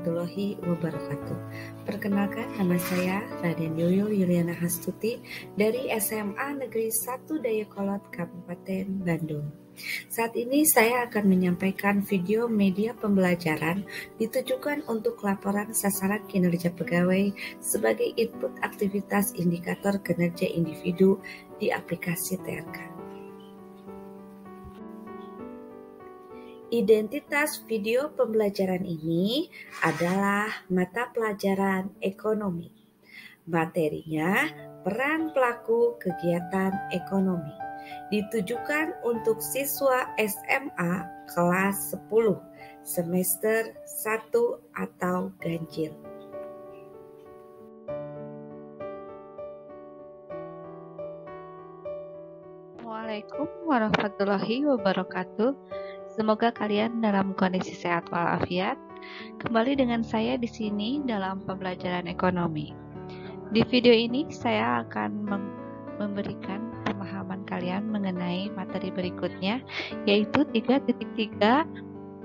warahmatullahi wabarakatuh. Perkenalkan, nama saya Raden Yoyo Yuliana Hastuti dari SMA Negeri 1 Dayakolot Kabupaten Bandung. Saat ini saya akan menyampaikan video media pembelajaran ditujukan untuk laporan sasaran kinerja pegawai sebagai input aktivitas indikator kinerja individu di aplikasi TRK. Identitas video pembelajaran ini adalah mata pelajaran ekonomi. Materinya peran pelaku kegiatan ekonomi. Ditujukan untuk siswa SMA kelas 10, semester 1 atau ganjil. Assalamualaikum warahmatullahi wabarakatuh. Semoga kalian dalam kondisi sehat walafiat. Kembali dengan saya di sini dalam pembelajaran ekonomi. Di video ini saya akan memberikan pemahaman kalian mengenai materi berikutnya, yaitu 3.3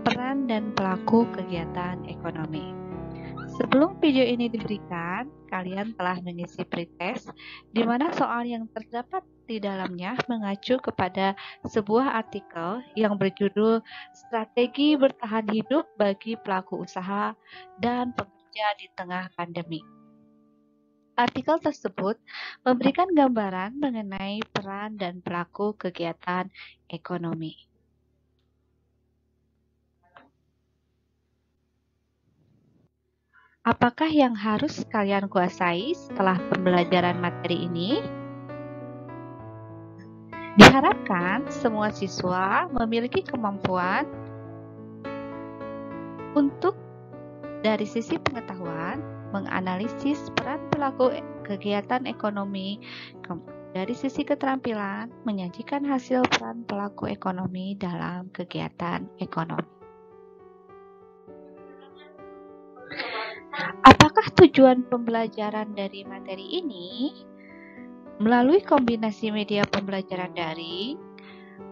peran dan pelaku kegiatan ekonomi. Sebelum video ini diberikan, kalian telah mengisi pretest, di mana soal yang terdapat di dalamnya mengacu kepada sebuah artikel yang berjudul Strategi Bertahan Hidup bagi Pelaku Usaha dan Pekerja di Tengah Pandemi. Artikel tersebut memberikan gambaran mengenai peran dan pelaku kegiatan ekonomi. Apakah yang harus kalian kuasai setelah pembelajaran materi ini? Diharapkan semua siswa memiliki kemampuan untuk dari sisi pengetahuan menganalisis peran pelaku kegiatan ekonomi, dari sisi keterampilan menyajikan hasil peran pelaku ekonomi dalam kegiatan ekonomi. Apakah tujuan pembelajaran dari materi ini? Melalui kombinasi media pembelajaran daring,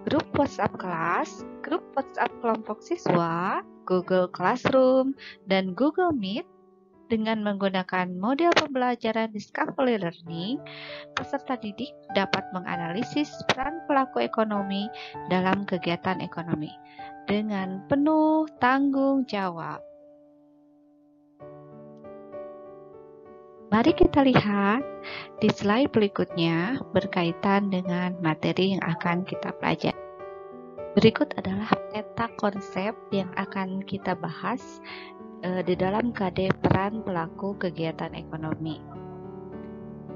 grup WhatsApp kelas, grup WhatsApp kelompok siswa, Google Classroom, dan Google Meet, dengan menggunakan model pembelajaran Discovery Learning, peserta didik dapat menganalisis peran pelaku ekonomi dalam kegiatan ekonomi dengan penuh tanggung jawab. Mari kita lihat di slide berikutnya berkaitan dengan materi yang akan kita pelajari. Berikut adalah peta konsep yang akan kita bahas di dalam KD peran pelaku kegiatan ekonomi.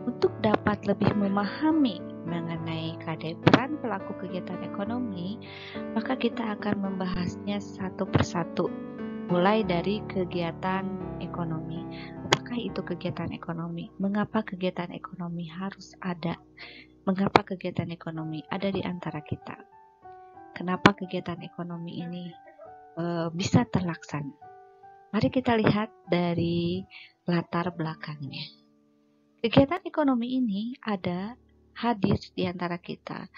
Untuk dapat lebih memahami mengenai KD peran pelaku kegiatan ekonomi, maka kita akan membahasnya satu persatu, mulai dari kegiatan ekonomi. Apakah itu kegiatan ekonomi? Mengapa kegiatan ekonomi harus ada? Mengapa kegiatan ekonomi ada di antara kita? Kenapa kegiatan ekonomi ini bisa terlaksana? Mari kita lihat dari latar belakangnya. Kegiatan ekonomi ini hadir di antara kita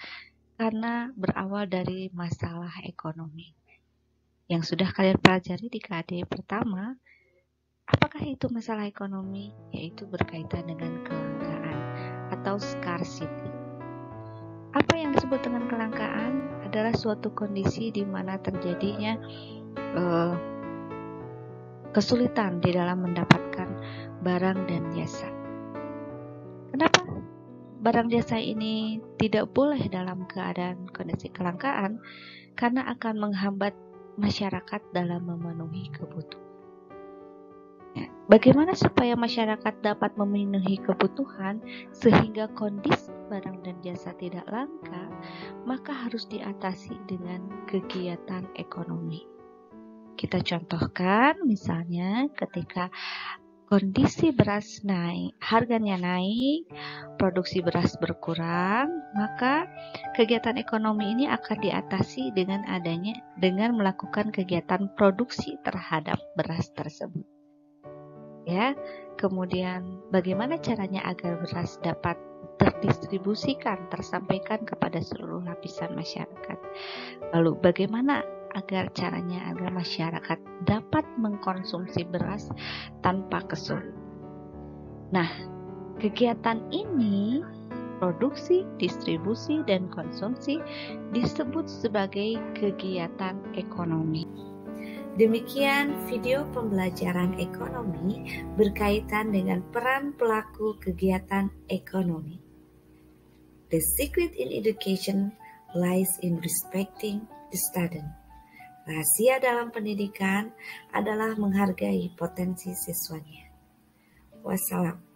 karena berawal dari masalah ekonomi yang sudah kalian pelajari di KD pertama. Apakah itu masalah ekonomi? Yaitu berkaitan dengan kelangkaan atau scarcity. Apa yang disebut dengan kelangkaan adalah suatu kondisi di mana terjadinya kesulitan di dalam mendapatkan barang dan jasa. Kenapa barang jasa ini tidak boleh dalam keadaan kondisi kelangkaan? Karena akan menghambat masyarakat dalam memenuhi kebutuhan. Bagaimana supaya masyarakat dapat memenuhi kebutuhan sehingga kondisi barang dan jasa tidak langka? Maka harus diatasi dengan kegiatan ekonomi. Kita contohkan misalnya ketika kondisi beras naik, harganya naik, produksi beras berkurang, maka kegiatan ekonomi ini akan diatasi dengan melakukan kegiatan produksi terhadap beras tersebut. Ya, kemudian bagaimana caranya agar beras dapat terdistribusikan, tersampaikan kepada seluruh lapisan masyarakat? Lalu bagaimana agar masyarakat dapat mengkonsumsi beras tanpa kesulitan. Nah, kegiatan ini, produksi, distribusi, dan konsumsi, disebut sebagai kegiatan ekonomi. Demikian video pembelajaran ekonomi berkaitan dengan peran pelaku kegiatan ekonomi. The secret in education lies in respecting the student. Rahasia dalam pendidikan adalah menghargai potensi siswanya. Wassalam.